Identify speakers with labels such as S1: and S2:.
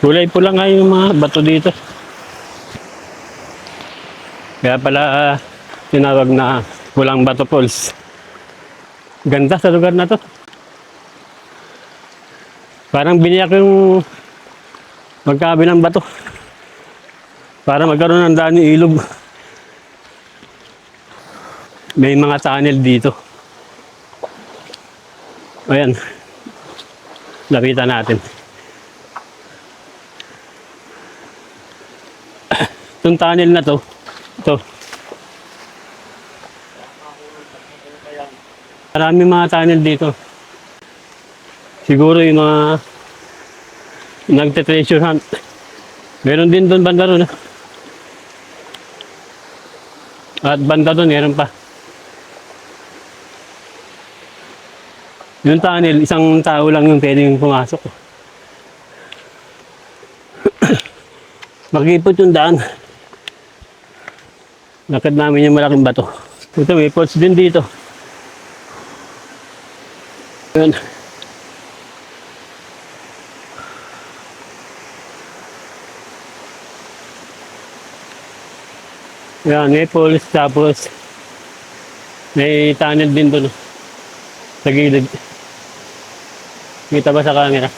S1: Kulay pula nga yung mga bato dito. Kaya pala tinawag na Pulang Bato Falls. Ganda sa lugar na to. Parang biniyak yung magkabilang bato para magkaroon ng daan yung ilog. May mga tunnel dito. Ayan. Lapitan natin. Itong tunnel na to, ito. Maraming mga tunnel dito. Siguro yung mga nagte-treasure hunt. Meron din doon banda doon. At banda doon, meron pa. Yung tunnel, isang tao lang yung pwedeng pumasok. Makikipot yung daan. Lakad namin yung malaking bato. Ito, may falls din dito. Ayan. Ayan, may falls, tapos may tunnel din doon. Sa gilid. Kita ba sa camera?